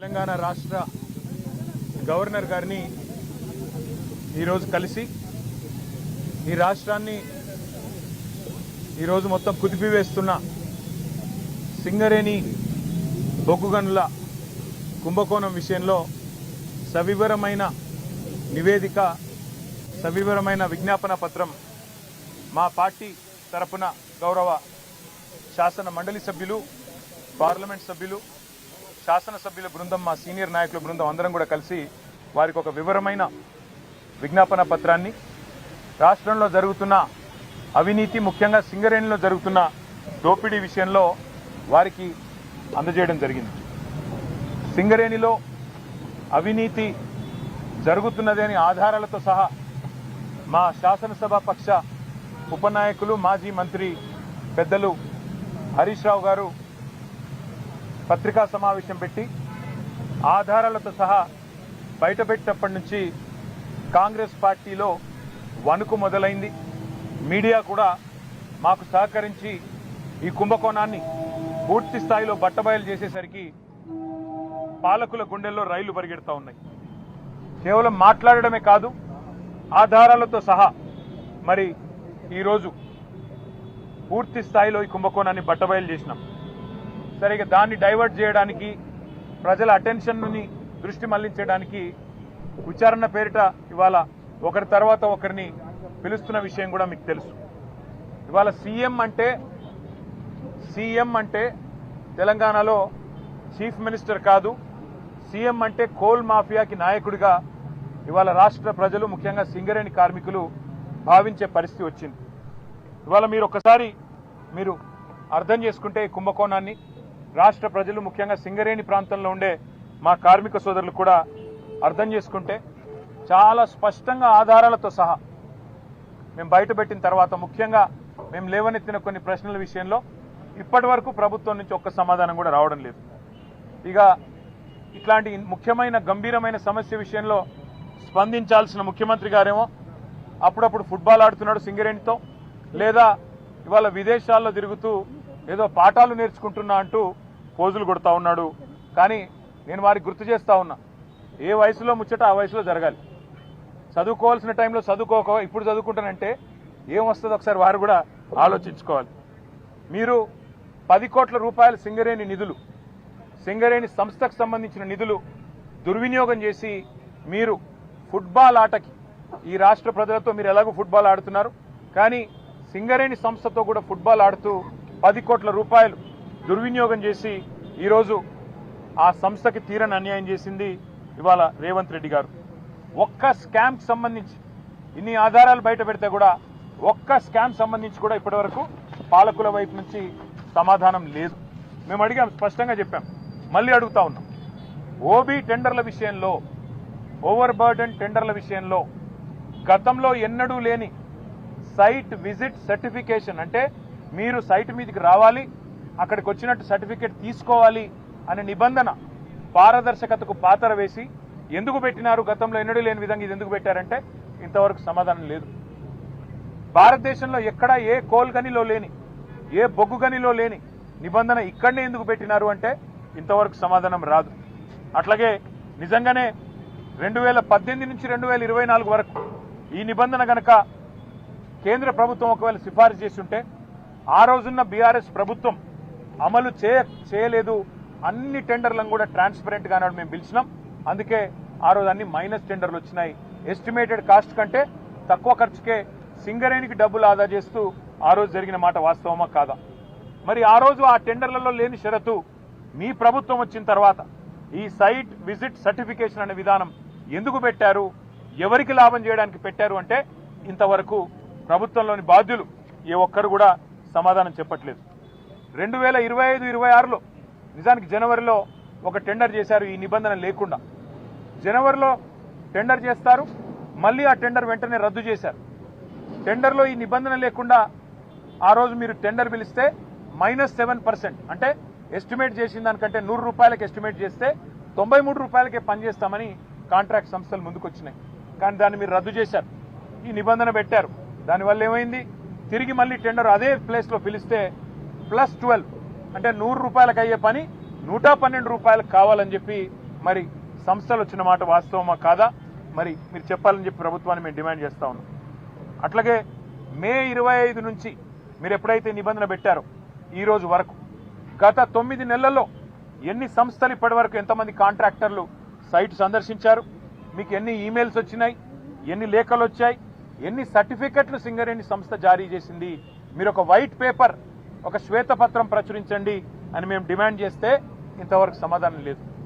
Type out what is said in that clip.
తెలంగాణ రాష్ట్ర గవర్నర్ గారిని ఈరోజు కలిసి ఈ రాష్ట్రాన్ని ఈరోజు మొత్తం కుదిపివేస్తున్న సింగరేణి బొగ్గు గనుల కుంభకోణం విషయంలో సవివరమైన నివేదిక, సవివరమైన విజ్ఞాపన పత్రం మా పార్టీ తరపున గౌరవ శాసన మండలి సభ్యులు, పార్లమెంట్ సభ్యులు, శాసనసభ్యుల బృందం, మా సీనియర్ నాయకుల బృందం అందరం కూడా కలిసి వారికి ఒక వివరమైన విజ్ఞాపన పత్రాన్ని రాష్ట్రంలో జరుగుతున్న అవినీతి, ముఖ్యంగా సింగరేణిలో జరుగుతున్న దోపిడీ విషయంలో వారికి అందజేయడం జరిగింది. సింగరేణిలో అవినీతి జరుగుతున్నదని ఆధారాలతో సహా మా శాసనసభ పక్ష ఉపనాయకులు, మాజీ మంత్రి పెద్దలు హరీష్ రావు గారు పత్రికా సమావేశం పెట్టి ఆధారాలతో సహా బయటపెట్టినప్పటి నుంచి కాంగ్రెస్ పార్టీలో వణుకు మొదలైంది. మీడియా కూడా మాకు సహకరించి ఈ కుంభకోణాన్ని పూర్తి స్థాయిలో బట్టబయలు చేసేసరికి పాలకుల గుండెల్లో రైళ్లు పరిగెడుతూ ఉన్నాయి. కేవలం మాట్లాడడమే కాదు, ఆధారాలతో సహా మరి ఈరోజు పూర్తి స్థాయిలో ఈ కుంభకోణాన్ని బట్టబయలు చేసినాం. సరిగా దాన్ని డైవర్ట్ చేయడానికి, ప్రజల అటెన్షన్ని దృష్టి మళ్లించడానికి విచారణ పేరిట ఇవాళ ఒకరి తర్వాత ఒకరిని పిలుస్తున్న విషయం కూడా మీకు తెలుసు. ఇవాళ సీఎం అంటే తెలంగాణలో చీఫ్ మినిస్టర్ కాదు, సీఎం అంటే కోల్ మాఫియాకి నాయకుడిగా ఇవాళ రాష్ట్ర ప్రజలు, ముఖ్యంగా సింగరేణి కార్మికులు భావించే పరిస్థితి వచ్చింది. ఇవాళ మీరు ఒక్కసారి అర్థం చేసుకుంటే ఈ కుంభకోణాన్ని రాష్ట్ర ప్రజలు, ముఖ్యంగా సింగరేణి ప్రాంతంలో ఉండే మా కార్మిక సోదరులు కూడా అర్థం చేసుకుంటే చాలా స్పష్టంగా ఆధారాలతో సహా మేము బయటపెట్టిన తర్వాత, ముఖ్యంగా మేము లేవనెత్తిన కొన్ని ప్రశ్నల విషయంలో ఇప్పటి వరకు ప్రభుత్వం నుంచి ఒక్క సమాధానం కూడా రావడం లేదు. ఇక ఇట్లాంటి ముఖ్యమైన గంభీరమైన సమస్య విషయంలో స్పందించాల్సిన ముఖ్యమంత్రి గారేమో అప్పుడప్పుడు ఫుట్బాల్ ఆడుతున్నాడు సింగరేణితో, లేదా ఇవాళ విదేశాల్లో తిరుగుతూ ఏదో పాఠాలు నేర్చుకుంటున్నా అంటూ పోజులు కొడతా ఉన్నాడు. కానీ నేను వారికి గుర్తు చేస్తా ఉన్నా, ఏ వయసులో ముచ్చట ఆ వయసులో జరగాలి. చదువుకోవాల్సిన టైంలో చదువుకోక ఇప్పుడు చదువుకుంటానంటే ఏం వస్తుందో ఒకసారి వారు కూడా ఆలోచించుకోవాలి. మీరు 10 కోట్ల రూపాయల సింగరేణి నిధులు, సింగరేణి సంస్థకు సంబంధించిన నిధులు దుర్వినియోగం చేసి మీరు ఫుట్బాల్ ఆటకి, ఈ రాష్ట్ర ప్రజలతో మీరు ఎలాగో ఫుట్బాల్ ఆడుతున్నారు, కానీ సింగరేణి సంస్థతో కూడా ఫుట్బాల్ ఆడుతూ 10 కోట్ల రూపాయలు దుర్వినియోగం చేసి ఈరోజు ఆ సంస్థకి తీరని అన్యాయం చేసింది ఇవాళ రేవంత్ రెడ్డి గారు. ఒక్క స్కామ్కి సంబంధించి ఇన్ని ఆధారాలు బయట పెడితే కూడా ఒక్క స్కామ్ సంబంధించి కూడా ఇప్పటివరకు పాలకుల వైపు నుంచి సమాధానం లేదు. మేము అడిగాం, స్పష్టంగా చెప్పాం, మళ్ళీ అడుగుతా ఉన్నాం. ఓబీ టెండర్ల విషయంలో, ఓవర్ బర్డెన్ టెండర్ల విషయంలో గతంలో ఎన్నడూ లేని సైట్ విజిట్ సర్టిఫికేషన్, అంటే మీరు సైట్ మీదకి రావాలి, అక్కడికి వచ్చినట్టు సర్టిఫికేట్ తీసుకోవాలి అనే నిబంధన పారదర్శకతకు పాతర వేసి ఎందుకు పెట్టినారు, గతంలో ఎన్నడూ లేని విధంగా ఇది ఎందుకు పెట్టారంటే ఇంతవరకు సమాధానం లేదు. భారతదేశంలో ఎక్కడా ఏ కోల్ గనిలో లేని, ఏ బొగ్గు గనిలో లేని నిబంధన ఇక్కడనే ఎందుకు పెట్టినారు అంటే ఇంతవరకు సమాధానం రాదు. అట్లాగే నిజంగానే 2018 నుంచి 2024 వరకు ఈ నిబంధన గనక కేంద్ర ప్రభుత్వం ఒకవేళ సిఫారసు చేసి ఉంటే ఆ రోజున్న బీఆర్ఎస్ ప్రభుత్వం అమలు చేయలేదు. అన్ని టెండర్లను కూడా ట్రాన్స్పరెంట్ గా మేము పిలిచినాం. అందుకే ఆ రోజు అన్ని మైనస్ టెండర్లు వచ్చినాయి. ఎస్టిమేటెడ్ కాస్ట్ కంటే తక్కువ ఖర్చుకే సింగరేణికి డబ్బులు ఆదా చేస్తూ ఆ రోజు జరిగిన మాట వాస్తవమా కాదా? మరి ఆ రోజు ఆ టెండర్లలో లేని షరతు మీ ప్రభుత్వం వచ్చిన తర్వాత ఈ సైట్ విజిట్ సర్టిఫికేషన్ అనే విధానం ఎందుకు పెట్టారు, ఎవరికి లాభం చేయడానికి పెట్టారు అంటే ఇంతవరకు ప్రభుత్వంలోని బాధ్యులు ఏ ఒక్కరు కూడా సమాధానం చెప్పట్లేదు. 2025-26లో నిజానికి జనవరిలో ఒక టెండర్ చేశారు ఈ నిబంధన లేకుండా. జనవరిలో టెండర్ చేస్తారు, మళ్ళీ ఆ టెండర్ వెంటనే రద్దు చేశారు. టెండర్లో ఈ నిబంధన లేకుండా ఆ రోజు మీరు టెండర్ పిలిస్తే -7%, అంటే ఎస్టిమేట్ చేసిన దానికంటే 100 రూపాయలకి ఎస్టిమేట్ చేస్తే 93 రూపాయలకే పనిచేస్తామని కాంట్రాక్ట్ సంస్థలు ముందుకొచ్చినాయి. కానీ దాన్ని మీరు రద్దు చేశారు, ఈ నిబంధన పెట్టారు. దానివల్ల ఏమైంది, తిరిగి మళ్ళీ టెండర్ అదే ప్లేస్లో పిలిస్తే +12, అంటే 100 రూపాయలకు అయ్యే పని 112 రూపాయలకు కావాలని చెప్పి మరి సంస్థలు వచ్చిన మాట వాస్తవమా కాదా మరి మీరు చెప్పాలని చెప్పి ప్రభుత్వాన్ని మేము డిమాండ్ చేస్తా ఉన్నాం. అట్లాగే మే 25 నుంచి మీరు ఎప్పుడైతే నిబంధన పెట్టారో ఈ రోజు వరకు గత 9 నెలల్లో ఎన్ని సంస్థలు ఇప్పటి వరకు ఎంతమంది కాంట్రాక్టర్లు సైట్ సందర్శించారు, మీకు ఎన్ని ఈమెయిల్స్ వచ్చినాయి, ఎన్ని లేఖలు వచ్చాయి, ఎన్ని సర్టిఫికెట్లు సింగరేణి సంస్థ జారీ చేసింది, మీరు ఒక వైట్ పేపర్ ఒక శ్వేతపత్రం ప్రచురించండి అని మేము డిమాండ్ చేస్తే ఇంతవరకు సమాధానం లేదు.